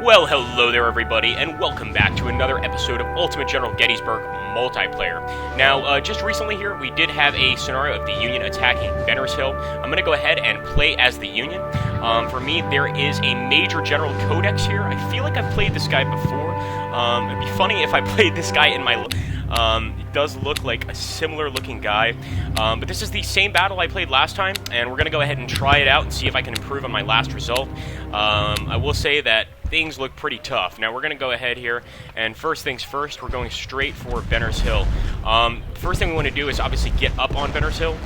Well, hello there everybody, and welcome back to another episode of Ultimate General Gettysburg Multiplayer. Now, just recently here, we did have a scenario of the Union attacking Benner's Hill. I'm going to go ahead and play as the Union. For me, there is a Major General Codex here. I feel like I've played this guy before. It'd be funny if I played this guy in my... It does look like a similar looking guy, but this is the same battle I played last time, and we're going to go ahead and try it out and see if I can improve on my last result. I will say that things look pretty tough. Now we're going to go ahead here, and first things first, we're going straight for Benner's Hill. First thing we want to do is obviously get up on Benner's Hill,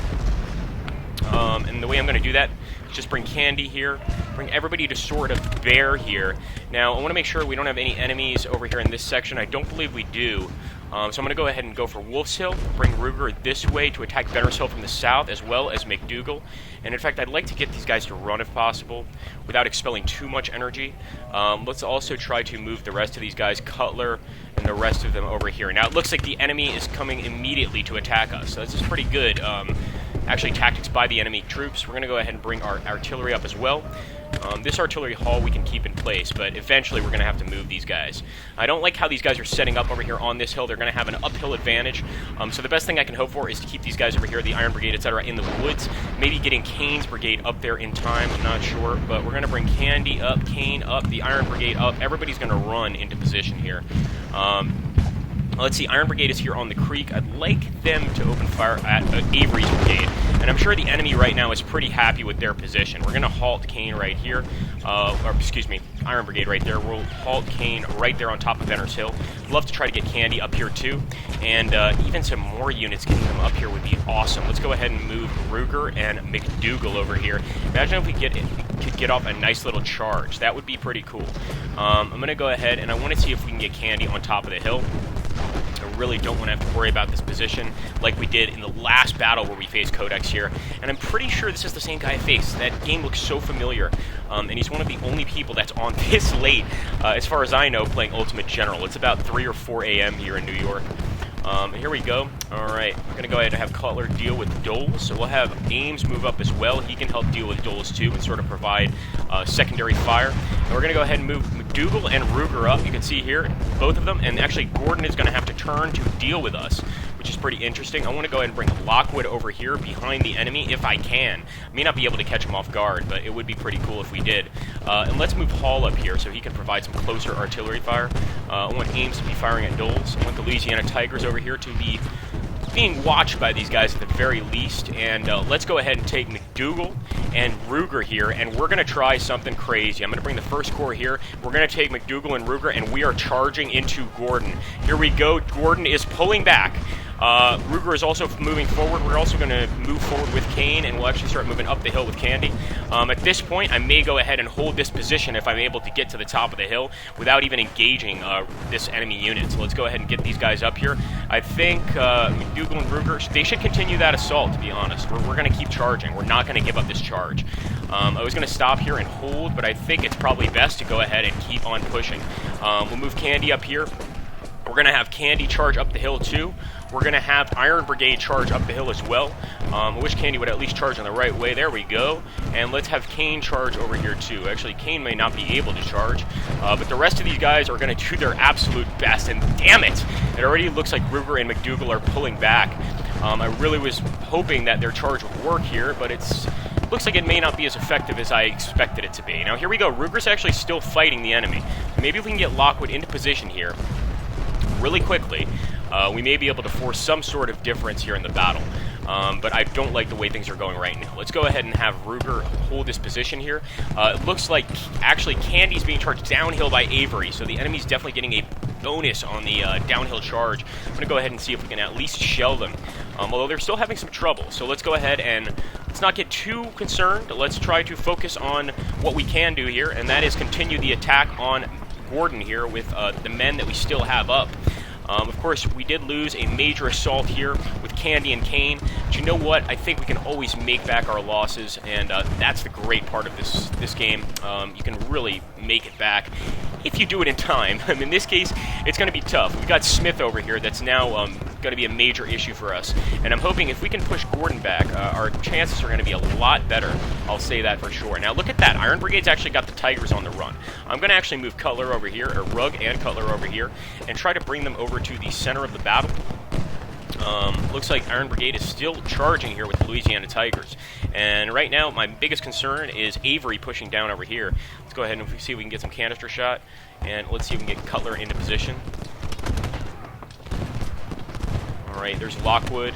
and the way I'm going to do that is just bring Candy here, bring everybody to sort of bear here. Now I want to make sure we don't have any enemies over here in this section. I don't believe we do. So I'm going to go ahead and go for Wolf's Hill, bring Ruger this way to attack Benner's Hill from the south, as well as McDougal. And in fact, I'd like to get these guys to run if possible, without expelling too much energy. Let's also try to move the rest of these guys, Cutler and the rest of them over here. Now, it looks like the enemy is coming immediately to attack us, so this is pretty good. Actually, tactics by the enemy troops. We're going to go ahead and bring our artillery up as well. This artillery hall we can keep in place, but eventually we're going to have to move these guys. I don't like how these guys are setting up over here on this hill. They're going to have an uphill advantage, so the best thing I can hope for is to keep these guys over here, the Iron Brigade, etc., in the woods. Maybe getting Kane's brigade up there in time, I'm not sure, but we're going to bring Candy up, Kane up, the Iron Brigade up. Everybody's going to run into position here. Let's see, Iron Brigade is here on the creek. I'd like them to open fire at Avery's brigade, and I'm sure the enemy right now is pretty happy with their position. We're going to halt Kane right here, or excuse me, Iron Brigade right there. We'll halt Kane right there on top of Benner's Hill. Love to try to get Candy up here too, and even some more units getting them up here would be awesome. Let's go ahead and move Ruger and McDougal over here. Imagine if we could get off a nice little charge. That would be pretty cool. I'm going to go ahead and I want to see if we can get Candy on top of the hill. I really don't want to have to worry about this position like we did in the last battle where we faced Codex here. And I'm pretty sure this is the same guy I faced. That game looks so familiar. And he's one of the only people that's on this late, as far as I know, playing Ultimate General. It's about 3 or 4 a.m. here in New York. Here we go. Alright, we're going to go ahead and have Cutler deal with Doles. So we'll have Ames move up as well. He can help deal with Doles too and sort of provide secondary fire. And we're going to go ahead and move McDougal and Ruger up. You can see here, both of them. And actually, Gordon is going to have to turn to deal with us, which is pretty interesting. I want to go ahead and bring Lockwood over here behind the enemy if I can. I may not be able to catch him off guard, but it would be pretty cool if we did. And let's move Hall up here so he can provide some closer artillery fire. I want Ames to be firing at Doles. I want the Louisiana Tigers over here to be being watched by these guys at the very least. And let's go ahead and take McDougal and Ruger here, and we're going to try something crazy. I'm going to bring the first corps here. We're going to take McDougal and Ruger, and we are charging into Gordon. Here we go. Gordon is pulling back. Ruger is also moving forward. We're also going to move forward with Kane, and we'll actually start moving up the hill with Candy. At this point, I may go ahead and hold this position if I'm able to get to the top of the hill without even engaging this enemy unit. So let's go ahead and get these guys up here. I think McDougal and Ruger, they should continue that assault, to be honest. We're going to keep charging. We're not going to give up this charge. I was going to stop here and hold, but I think it's probably best to go ahead and keep on pushing. We'll move Candy up here. We're going to have Candy charge up the hill too. We're going to have Iron Brigade charge up the hill as well. I wish Candy would at least charge in the right way. There we go. And let's have Kane charge over here too. Actually, Kane may not be able to charge, but the rest of these guys are going to do their absolute best. And damn it! It already looks like Ruger and McDougal are pulling back. I really was hoping that their charge would work here, but looks like it may not be as effective as I expected it to be. Now here we go. Ruger's actually still fighting the enemy. Maybe we can get Lockwood into position here really quickly. We may be able to force some sort of difference here in the battle, but I don't like the way things are going right now. Let's go ahead and have Ruger hold this position here. It looks like actually Candy's being charged downhill by Avery, so the enemy's definitely getting a bonus on the downhill charge. I'm going to go ahead and see if we can at least shell them, although they're still having some trouble. So let's go ahead and let's not get too concerned. Let's try to focus on what we can do here, and that is continue the attack on Gordon here with the men that we still have up. Of course, we did lose a major assault here with Candy and Kane, but you know what? I think we can always make back our losses, and that's the great part of this game. You can really make it back. if you do it in time. In this case, it's going to be tough. We've got Smith over here that's now going to be a major issue for us. And I'm hoping if we can push Gordon back, our chances are going to be a lot better. I'll say that for sure. Now look at that. Iron Brigade's actually got the Tigers on the run. I'm going to actually move Cutler over here, or Rugg and Cutler over here, and try to bring them over to the center of the battle. Looks like Iron Brigade is still charging here with the Louisiana Tigers. And right now, my biggest concern is Avery pushing down over here. Let's go ahead and see if we can get some canister shot. And let's see if we can get Cutler into position. Alright, there's Lockwood.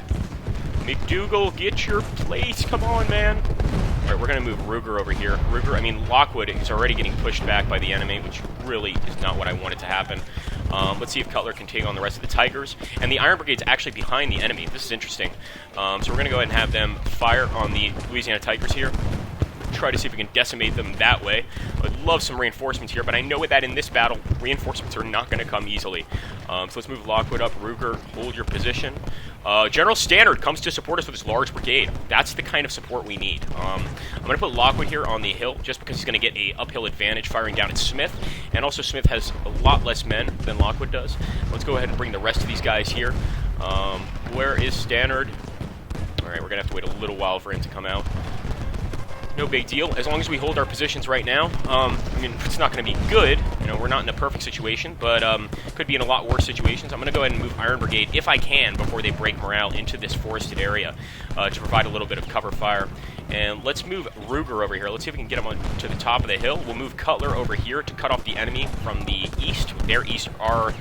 McDougal, get your place. Come on, man. Alright, we're going to move Ruger over here. Lockwood is already getting pushed back by the enemy, which really is not what I wanted to happen. Let's see if Cutler can take on the rest of the Tigers. And the Iron Brigade's actually behind the enemy. This is interesting. So we're going to go ahead and have them fire on the Louisiana Tigers here. Try to see if we can decimate them that way. I'd love some reinforcements here, but I know that in this battle, reinforcements are not going to come easily. So let's move Lockwood up. Ruger, hold your position. General Standard comes to support us with his large brigade. That's the kind of support we need. I'm going to put Lockwood here on the hill, just because he's going to get an uphill advantage firing down at Smith. And also Smith has a lot less men than Lockwood does. Let's go ahead and bring the rest of these guys here. Where is Standard? Alright, we're going to have to wait a little while for him to come out. No big deal, as long as we hold our positions right now. It's not going to be good. We're not in a perfect situation, but could be in a lot worse situations. I'm going to go ahead and move Iron Brigade, if I can, before they break morale into this forested area to provide a little bit of cover fire. And let's move Ruger over here. Let's see if we can get him on to the top of the hill. We'll move Cutler over here to cut off the enemy from the east. Their east, our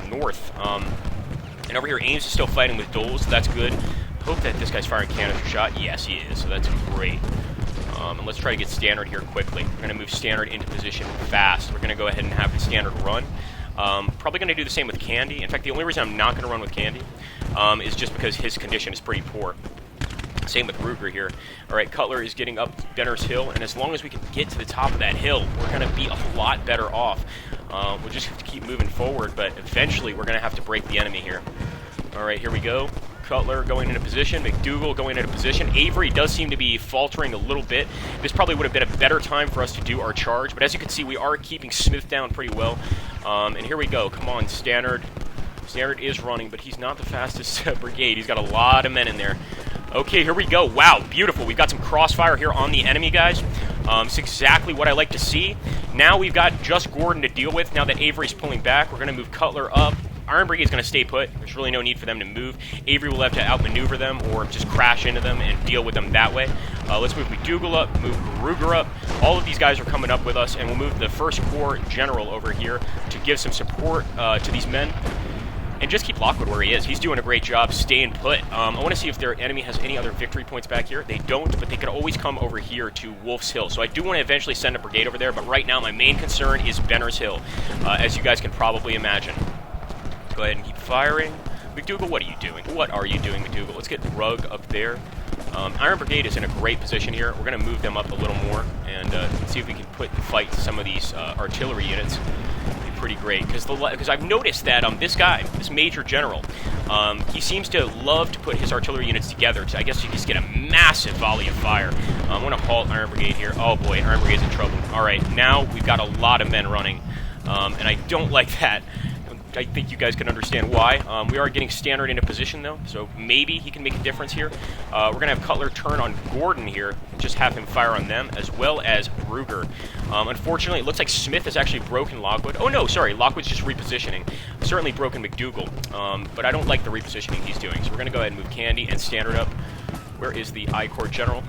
north. And over here, Ames is still fighting with Doles, so that's good. Hope that this guy's firing canister shot. Yes, he is, so that's great. And let's try to get Standard here quickly. We're going to move Standard into position fast. We're going to go ahead and have the Standard run. Probably going to do the same with Candy. In fact, the only reason I'm not going to run with Candy is just because his condition is pretty poor. Same with Ruger here. Alright, Cutler is getting up Benner's Hill, and as long as we can get to the top of that hill, we're going to be a lot better off. We'll just have to keep moving forward, but eventually we're going to have to break the enemy here. Alright, here we go. Cutler going into position, McDougal going into position. Avery does seem to be faltering a little bit. This probably would have been a better time for us to do our charge, but as you can see, we are keeping Smith down pretty well. And here we go. Come on, Standard. Standard is running, but he's not the fastest brigade. He's got a lot of men in there. Okay, here we go. Wow, beautiful. We've got some crossfire here on the enemy, guys. It's exactly what I like to see. Now we've got just Gordon to deal with. Now that Avery's pulling back, we're going to move Cutler up. Iron Brigade's going to stay put. There's really no need for them to move. Avery will have to outmaneuver them or just crash into them and deal with them that way. Let's move McDougal up, move Ruger up. All of these guys are coming up with us, and we'll move the 1st Corps General over here to give some support to these men. And just keep Lockwood where he is. He's doing a great job staying put. I want to see if their enemy has any other victory points back here. They don't, but they could always come over here to Wolf's Hill. So I do want to eventually send a brigade over there, but right now my main concern is Benner's Hill, as you guys can probably imagine. Go ahead and keep firing. McDougal, what are you doing? What are you doing, McDougal? Let's get Rugg up there. Iron Brigade is in a great position here. We're going to move them up a little more and see if we can put the fight to some of these artillery units. It'd be pretty great, because I've noticed that this guy, this Major General, he seems to love to put his artillery units together. So I guess you just get a massive volley of fire. I'm going to halt Iron Brigade here. Oh boy, Iron Brigade's in trouble. All right, now we've got a lot of men running, and I don't like that. I think you guys can understand why. We are getting Standard into position, though, so maybe he can make a difference here. We're going to have Cutler turn on Gordon here, and just have him fire on them, as well as Ruger. Unfortunately, it looks like Smith has actually broken Lockwood. Oh, no, sorry, Lockwood's just repositioning. Certainly broken McDougal, but I don't like the repositioning he's doing, so we're going to go ahead and move Candy and Standard up. Where is the I Corps General?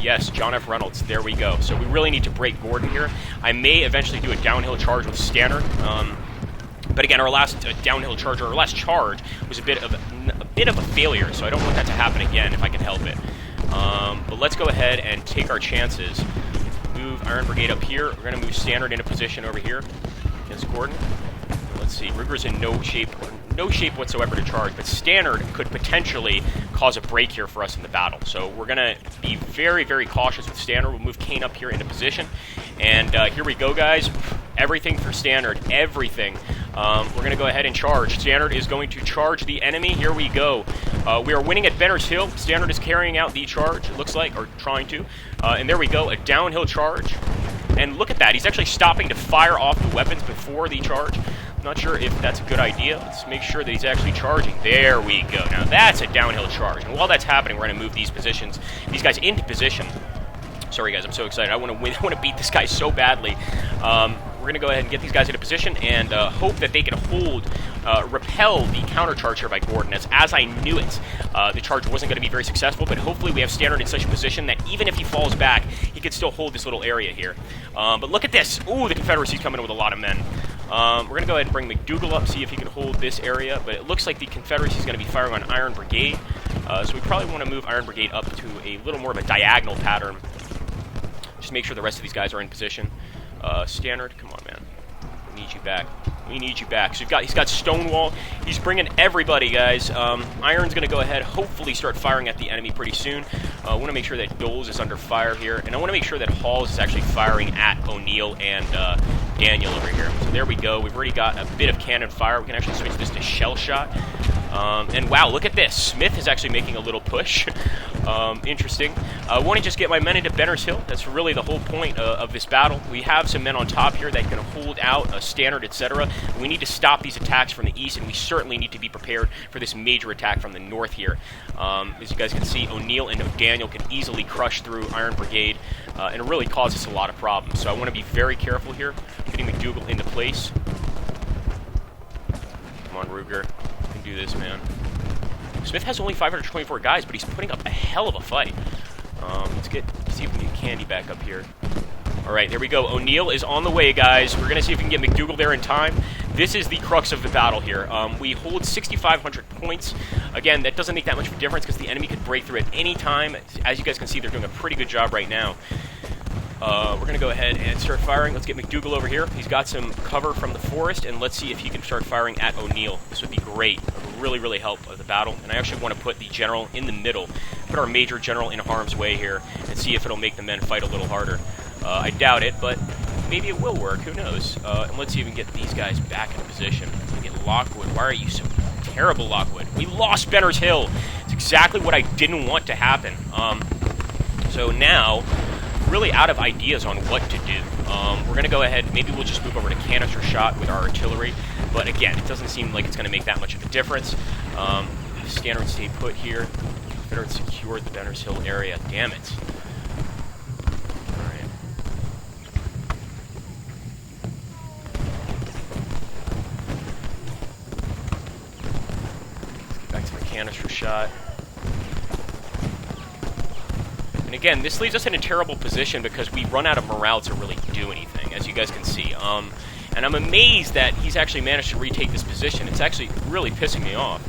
Yes, John F. Reynolds. There we go. So we really need to break Gordon here. I may eventually do a downhill charge with Standard. But again, our last downhill charge, or our last charge, was a bit of a failure, so I don't want that to happen again if I can help it. But let's go ahead and take our chances. Move Iron Brigade up here. We're going to move Standard into position over here against Gordon. Let's see, Ruger's in no shape whatsoever to charge, but Standard could potentially cause a break here for us in the battle. So we're going to be very, very cautious with Standard. We'll move Kane up here into position. And here we go, guys. Everything for Standard. Everything. We're going to go ahead and charge. Standard is going to charge the enemy. Here we go. We are winning at Benner's Hill. Standard is carrying out the charge, it looks like, or trying to. And there we go, a downhill charge. And look at that, he's actually stopping to fire off the weapons before the charge. I'm not sure if that's a good idea. Let's make sure that he's actually charging. There we go. Now that's a downhill charge. And while that's happening, we're going to move these guys into position. Sorry guys, I'm so excited. I want to win. I want to beat this guy so badly. We're going to go ahead and get these guys into position and hope that they can repel the counter charge here by Gordon. As I knew it, the charge wasn't going to be very successful, but hopefully we have Standard in such a position that even if he falls back, he could still hold this little area here. But look at this. Ooh, the Confederacy's coming in with a lot of men. We're going to go ahead and bring McDougal up, see if he can hold this area, but it looks like the Confederacy is going to be firing on Iron Brigade, so we probably want to move Iron Brigade up to a little more of a diagonal pattern. Just make sure the rest of these guys are in position. Standard, come on, man. We need you back. We need you back. So he's got Stonewall. He's bringing everybody, guys. Iron's going to go ahead, hopefully start firing at the enemy pretty soon. I want to make sure that Doles is under fire here, and I want to make sure that Halls is actually firing at O'Neill and Daniel over here. So there we go. We've already got a bit of cannon fire. We can actually switch this to shell shot. And wow, look at this. Smith is actually making a little push. Interesting. I want to just get my men into Benner's Hill. That's really the whole point of this battle. We have some men on top here that can hold out a Standard, etc. We need to stop these attacks from the east, and we certainly need to be prepared for this major attack from the north here. As you guys can see, O'Neill and O'Daniel can easily crush through Iron Brigade, and it really causes us a lot of problems. So I want to be very careful here, getting McDougal into place. Come on, Ruger. You can do this, man. Smith has only 524 guys, but he's putting up a hell of a fight. See if we can get Candy back up here. All right, there we go. O'Neill is on the way, guys. We're going to see if we can get McDougal there in time. This is the crux of the battle here. We hold 6,500 points. Again, that doesn't make that much of a difference because the enemy could break through at any time. As you guys can see, they're doing a pretty good job right now. We're going to go ahead and start firing. Let's get McDougal over here. He's got some cover from the forest, and let's see if he can start firing at O'Neill. This would be great. It would really, really help the battle. And I actually want to put the general in the middle, put our major general in harm's way here, and see if it'll make the men fight a little harder. I doubt it, but maybe it will work. Who knows? And let's see if we can get these guys back into position. We get Lockwood. Why are you so terrible, Lockwood? We lost Benner's Hill. It's exactly what I didn't want to happen. So now, really out of ideas on what to do. We're going to go ahead, maybe we'll just move over to canister shot with our artillery, but again, it doesn't seem like it's going to make that much of a difference. Standard stay put here. Confederate secured the Benner's Hill area. Damn it. Alright. Let's get back to the canister shot. And again, this leaves us in a terrible position because we run out of morale to really do anything, as you guys can see. And I'm amazed that he's actually managed to retake this position. It's actually really pissing me off.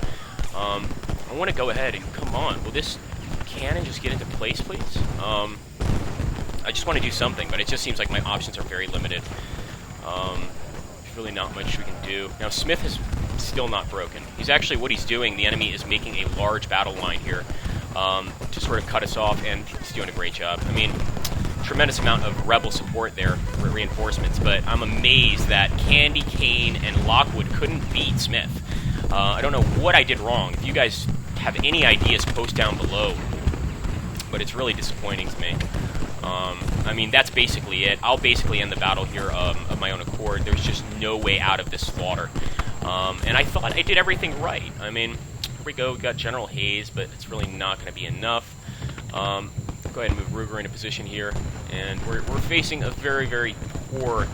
I want to go ahead and, come on, will this cannon just get into place, please? I just want to do something, but it just seems like my options are very limited. There's really not much we can do. Now, Smith is still not broken. He's actually, what he's doing, the enemy is making a large battle line here. To sort of cut us off, and he's doing a great job. I mean, tremendous amount of rebel support there for reinforcements, but I'm amazed that Candy, Kane, and Lockwood couldn't beat Smith. I don't know what I did wrong. If you guys have any ideas, post down below, but it's really disappointing to me. I mean, that's basically it. I'll basically end the battle here of my own accord. There's just no way out of this slaughter. And I thought I did everything right. I mean, here we go. We got General Hayes, but it's really not going to be enough. Go ahead and move Ruger into position here. And we're facing a very, very poor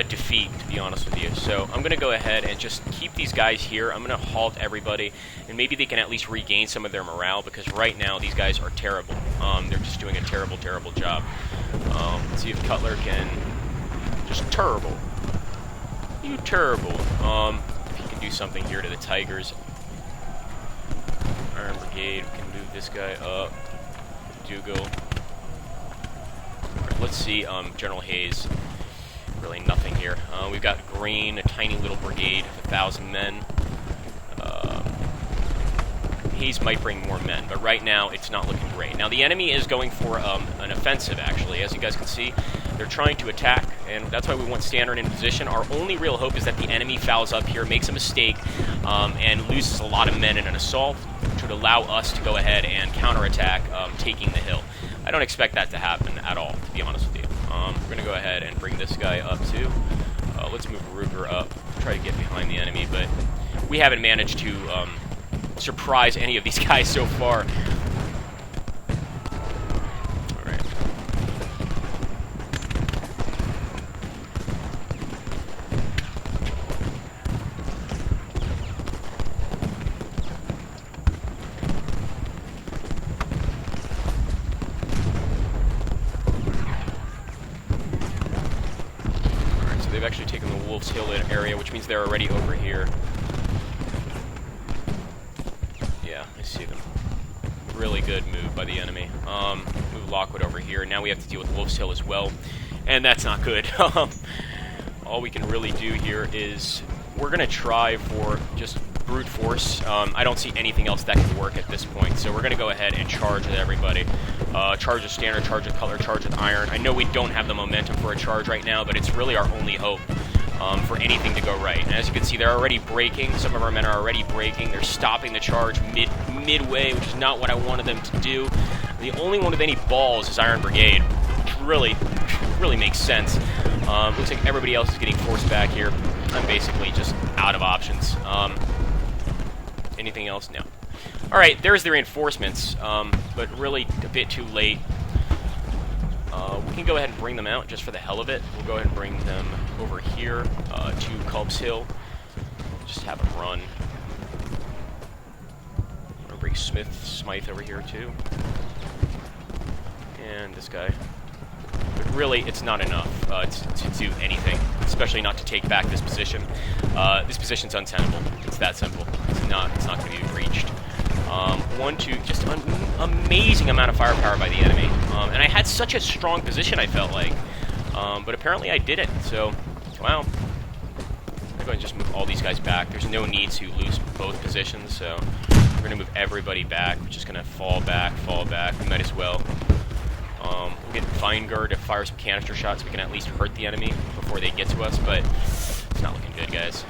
defeat, to be honest with you. So I'm going to go ahead and just keep these guys here. I'm going to halt everybody, and maybe they can at least regain some of their morale, because right now these guys are terrible. They're just doing a terrible, terrible job. Let's see if Cutler can... Just terrible. You terrible. If he can do something here to the Tigers. Iron Brigade, we can move this guy up. Dougal. Right, let's see General Hayes. Really nothing here. We've got Green, a tiny little brigade of 1,000 men. Hayes might bring more men, but right now it's not looking great. Now the enemy is going for an offensive, actually. As you guys can see, they're trying to attack, and that's why we want Standard in position. Our only real hope is that the enemy fouls up here, makes a mistake, and loses a lot of men in an assault, which would allow us to go ahead and counterattack, taking the hill. I don't expect that to happen at all, to be honest with you. We're going to go ahead and bring this guy up too. Let's move Ruger up, try to get behind the enemy, but we haven't managed to surprise any of these guys so far. Alright. They've actually taken the Wolf's Hill area, which means they're already over here. Yeah, I see them. Really good move by the enemy. Move Lockwood over here. Now we have to deal with Wolf's Hill as well, and that's not good. All we can really do here is we're going to try for just brute force. I don't see anything else that can work at this point, so we're going to go ahead and charge with everybody. Charge with standard, charge with color, charge with iron. I know we don't have the momentum for a charge right now, but it's really our only hope for anything to go right. And as you can see, they're already breaking. Some of our men are already breaking. They're stopping the charge midway, which is not what I wanted them to do. The only one with any balls is Iron Brigade, which really makes sense. Looks like everybody else is getting forced back here. I'm basically just out of options. Anything else? No. Alright, there's the reinforcements, but really a bit too late. We can go ahead and bring them out just for the hell of it. We'll go ahead and bring them over here to Culp's Hill. Just have them run. I'm going to bring Smythe over here too. And this guy. But really, it's not enough to do anything, especially not to take back this position. This position's untenable. It's that simple. It's not going to be breached. 1, 2, just an amazing amount of firepower by the enemy. And I had such a strong position, I felt like. But apparently I didn't, so, wow. I'm going to just move all these guys back. There's no need to lose both positions, so we're going to move everybody back. We're just going to fall back. We might as well. We'll get Feingar to fire some canister shots so we can at least hurt the enemy before they get to us, but it's not looking good, guys.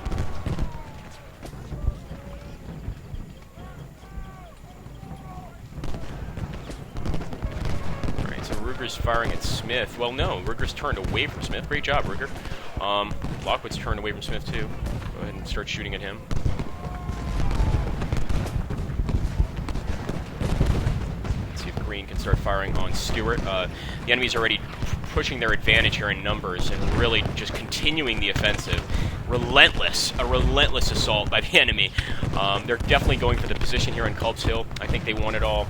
Alright, so Ruger's firing at Smith. Well, no, Ruger's turned away from Smith. Great job, Ruger. Lockwood's turned away from Smith, too. Go ahead and start shooting at him. Green can start firing on Stewart. The enemy's already pushing their advantage here in numbers and really just continuing the offensive. A relentless assault by the enemy. They're definitely going for the position here in Culp's Hill. I think they want it all.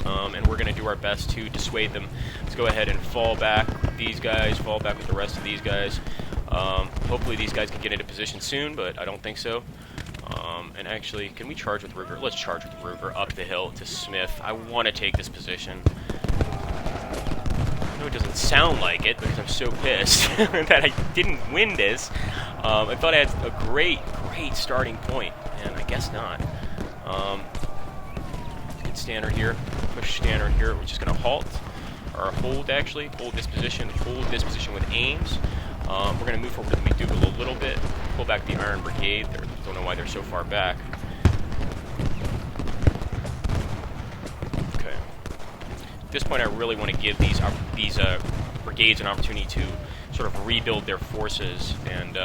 And we're going to do our best to dissuade them. Let's go ahead and fall back with these guys, fall back with the rest of these guys. Hopefully these guys can get into position soon, but I don't think so. And actually, can we charge with Ruger? Let's charge with Ruger up the hill to Smith. I want to take this position. I know it doesn't sound like it because I'm so pissed that I didn't win this. I thought I had a great starting point, and I guess not. Get standard here, push standard here. We're just going to halt, or hold actually, hold this position with aims. We're going to move forward to the McDougal a little bit, pull back the Iron Brigade. Don't know why they're so far back. Okay. At this point, I really want to give these brigades an opportunity to sort of rebuild their forces and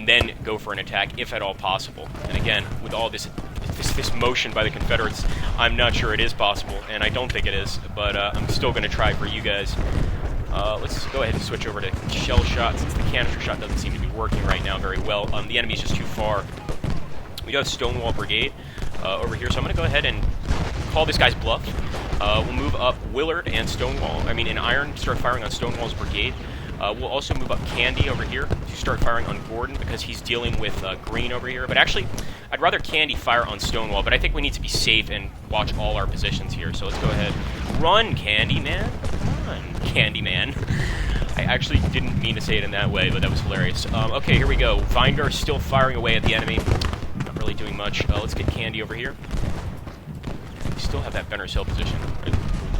then go for an attack, if at all possible. And again, with all this motion by the Confederates, I'm not sure it is possible, and I don't think it is, but I'm still going to try for you guys. Let's go ahead and switch over to shell shot, since the canister shot doesn't seem to be working right now very well. The enemy's just too far. We do have Stonewall Brigade over here, so I'm going to go ahead and call this guy's bluff. We'll move up Willard and Iron, start firing on Stonewall's brigade. We'll also move up Candy over here to start firing on Gordon because he's dealing with Green over here. But actually, I'd rather Candy fire on Stonewall, but I think we need to be safe and watch all our positions here. So let's go ahead. Run, Candy Man. Run, Candy Man. I actually didn't mean to say it in that way, but that was hilarious. Okay, here we go. Feingar still firing away at the enemy. Not really doing much. Let's get Candy over here. We still have that Benner's Hill position.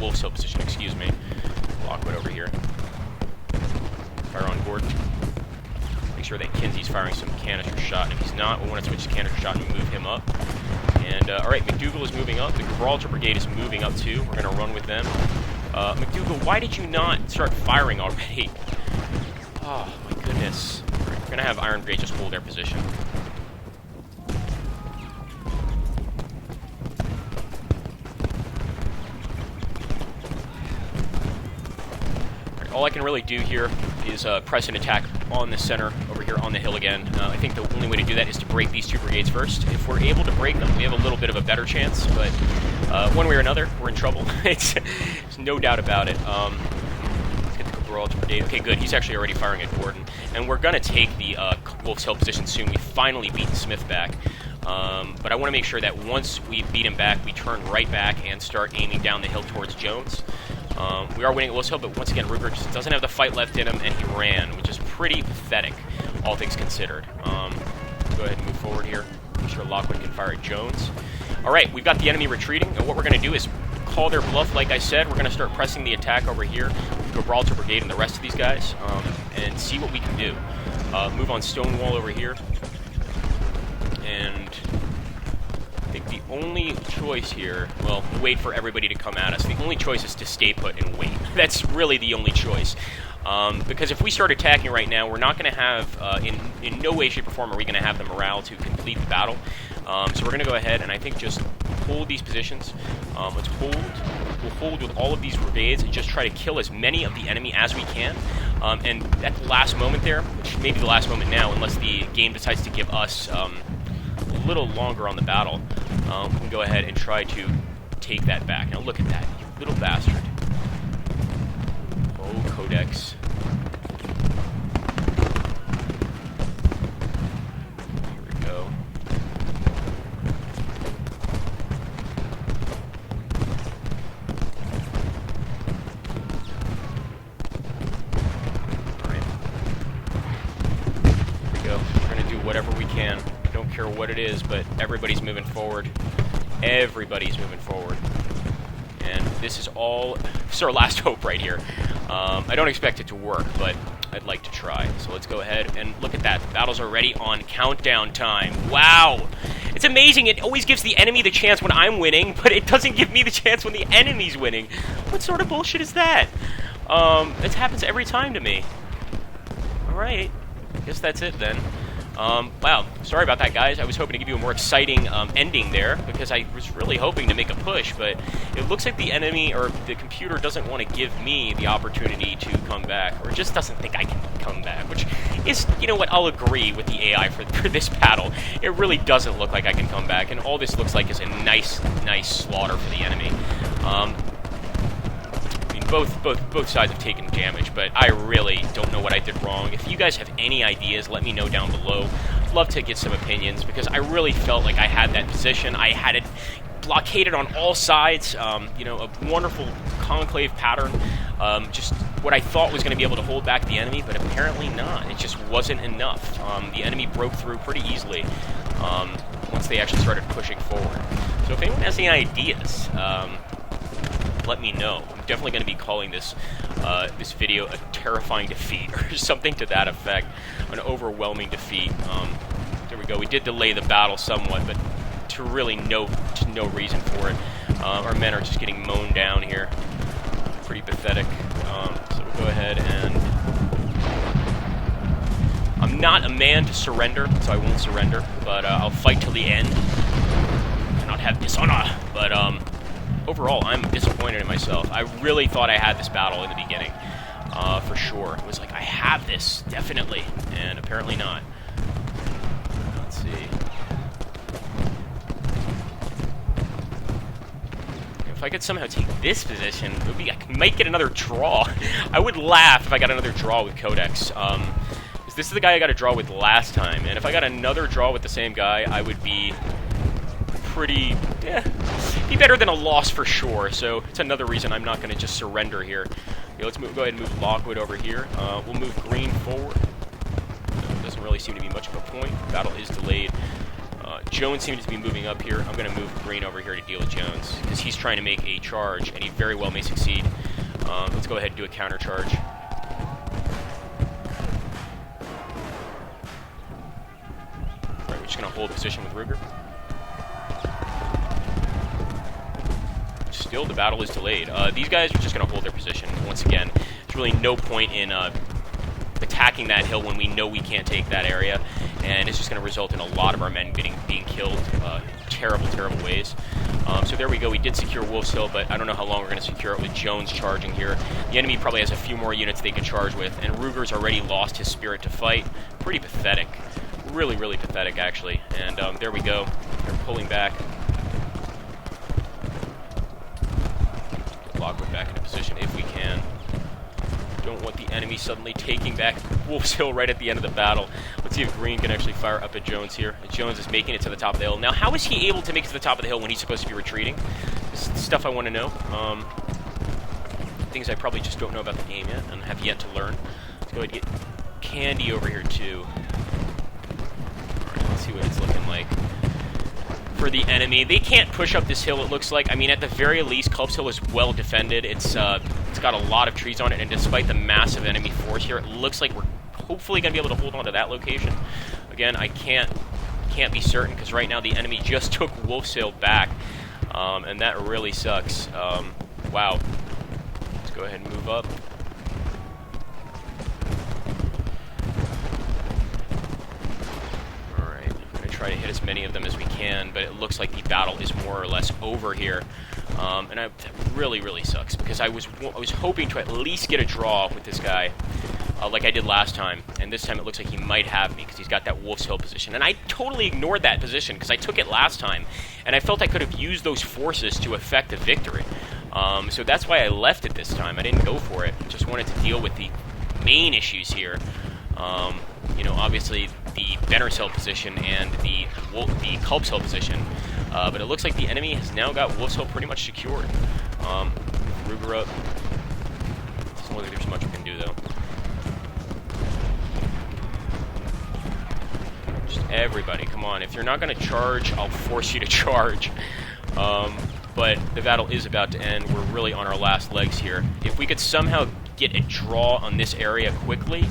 Wolf's Hill position, excuse me. Lockwood over here. Fire on Gordon. Make sure that Kinsey's firing some canister shot, and if he's not, we want to switch to canister shot and move him up. And, alright, McDougal is moving up. The Gibraltar Brigade is moving up too. We're going to run with them. McDougal, why did you not start firing already? Oh, my goodness. We're going to have Iron Brigade just hold their position. All I can really do here is press an attack on the center over here on the hill again. I think the only way to do that is to break these two brigades first. If we're able to break them, we have a little bit of a better chance, but one way or another, we're in trouble. There's no doubt about it. Let's get the Gibraltar brigade. Okay, good. He's actually already firing at Gordon. And we're going to take the Wolf's Hill position soon. We finally beat Smith back. But I want to make sure that once we beat him back, we turn right back and start aiming down the hill towards Jones. We are winning at Wolf's Hill, but once again, Ruger just doesn't have the fight left in him, and he ran, which is pretty pathetic, all things considered. Go ahead and move forward here. Make sure Lockwood can fire at Jones. All right, we've got the enemy retreating, and what we're going to do is call their bluff. Like I said, we're going to start pressing the attack over here with Gibraltar Brigade and the rest of these guys, and see what we can do. Move on Stonewall over here, and I think the only choice here, well, wait for everybody to come at us. The only choice is to stay put and wait. That's really the only choice. Because if we start attacking right now, we're not going to have, in no way, shape, or form are we going to have the morale to complete the battle. So we're going to go ahead and I think just hold these positions. Let's hold. We'll hold with all of these brigades and just try to kill as many of the enemy as we can. And at the last moment there, which may be the last moment now, unless the game decides to give us a little longer on the battle, we can go ahead and try to take that back. Now look at that, you little bastard. Oh, Codex. Here we go. Alright. Here we go. We're going to do whatever we can. Don't care what it is, but everybody's moving forward. Everybody's moving forward. And this is all... This is our last hope right here. I don't expect it to work, but I'd like to try. So let's go ahead and look at that. The battle's already on countdown time. Wow! It's amazing. It always gives the enemy the chance when I'm winning, but it doesn't give me the chance when the enemy's winning. What sort of bullshit is that? This happens every time to me. Alright. Guess that's it then. Wow, sorry about that, guys. I was hoping to give you a more exciting ending there, because I was really hoping to make a push, but it looks like the enemy, or the computer, doesn't want to give me the opportunity to come back, or just doesn't think I can come back, which is, you know what, I'll agree with the AI for this battle. It really doesn't look like I can come back, and all this looks like is a nice slaughter for the enemy. Both sides have taken damage, but I really don't know what I did wrong. If you guys have any ideas, let me know down below. I'd love to get some opinions, because I really felt like I had that position. I had it blockaded on all sides, you know, a wonderful conclave pattern, just what I thought was going to be able to hold back the enemy, but apparently not. It just wasn't enough. The enemy broke through pretty easily once they actually started pushing forward. So if anyone has any ideas, let me know. I'm definitely going to be calling this this video a terrifying defeat, or something to that effect. An overwhelming defeat. There we go. We did delay the battle somewhat, but to really no reason for it. Our men are just getting mown down here. Pretty pathetic. So we'll go ahead and... I'm not a man to surrender, so I won't surrender, but I'll fight till the end. Cannot have dishonor, but overall, I'm disappointed in myself. I really thought I had this battle in the beginning, for sure. It was like, I have this, definitely, and apparently not. Let's see. If I could somehow take this position, it would be, I might get another draw. I would laugh if I got another draw with Codex. Because this is the guy I got a draw with last time, and if I got another draw with the same guy, I would be pretty, be better than a loss for sure. So it's another reason I'm not going to just surrender here. Okay, let's go ahead and move Lockwood over here. We'll move Green forward. Doesn't really seem to be much of a point. Battle is delayed. Jones seems to be moving up here. I'm going to move Green over here to deal with Jones, because he's trying to make a charge, and he very well may succeed. Let's go ahead and do a counter charge. Alright, we're just going to hold position with Ruger. still the battle is delayed. These guys are just going to hold their position. Once again, there's really no point in attacking that hill when we know we can't take that area, and it's just going to result in a lot of our men being killed terrible, terrible ways. So there we go. We did secure Wolf's Hill, but I don't know how long we're going to secure it with Jones charging here. The enemy probably has a few more units they can charge with, and Ruger's already lost his spirit to fight. Pretty pathetic. Really, really pathetic, actually. And there we go. They're pulling back. Get Lockwood back into position if we can. Don't want the enemy suddenly taking back Wolf's Hill right at the end of the battle. Let's see if Green can actually fire up at Jones here. Jones is making it to the top of the hill. Now, how is he able to make it to the top of the hill when he's supposed to be retreating? This is stuff I want to know. Things I probably just don't know about the game yet and have yet to learn. Let's go ahead and get Candy over here, too. Alright, let's see what it's looking like for the enemy. They can't push up this hill, it looks like. I mean, at the very least, Culp's Hill is well defended. It's got a lot of trees on it, and despite the massive enemy force here, it looks like we're hopefully going to be able to hold on to that location. Again, I can't be certain, because right now the enemy just took Wolf's Hill back, and that really sucks. Wow. Let's go ahead and move up. Try to hit as many of them as we can, but it looks like the battle is more or less over here, and that really, really sucks, because I was hoping to at least get a draw with this guy, like I did last time, and this time it looks like he might have me, because he's got that Wolf's Hill position, and I totally ignored that position, because I took it last time, and I felt I could have used those forces to affect a victory, so that's why I left it this time. I didn't go for it. Just wanted to deal with the main issues here. You know, obviously the Benner's Hill position and the Culp's Hill position, but it looks like the enemy has now got Wolf's Hill pretty much secured. Ruger up. Doesn't look like there's much we can do, though. Just everybody, come on. If you're not going to charge, I'll force you to charge. But the battle is about to end. We're really on our last legs here. If we could somehow get a draw on this area quickly,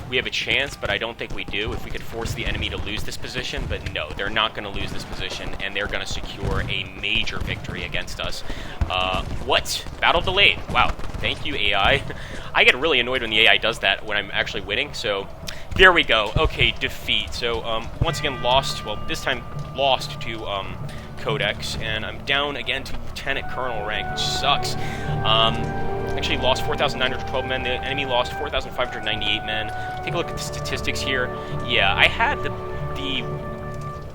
we have a chance, but I don't think we do. If we could force the enemy to lose this position, but no, they're not going to lose this position, and they're going to secure a major victory against us. What? Battle delayed. Wow. Thank you, AI. I get really annoyed when the AI does that when I'm actually winning, so there we go. Okay, defeat. So, once again, lost, well, this time lost to Codex, and I'm down again to Lieutenant Colonel rank, which sucks. Actually lost 4,912 men. The enemy lost 4,598 men. Take a look at the statistics here. Yeah, I had the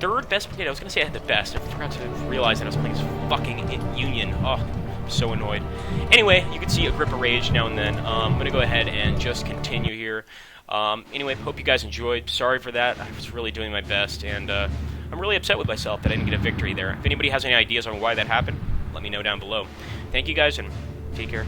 third best brigade. I was going to say I had the best. I forgot to realize that I was playing this fucking Union. Oh, I'm so annoyed. Anyway, you can see a grip of rage now and then. I'm going to go ahead and just continue here. Anyway, hope you guys enjoyed. Sorry for that. I was really doing my best, and I'm really upset with myself that I didn't get a victory there. If anybody has any ideas on why that happened, let me know down below. Thank you guys, and take care.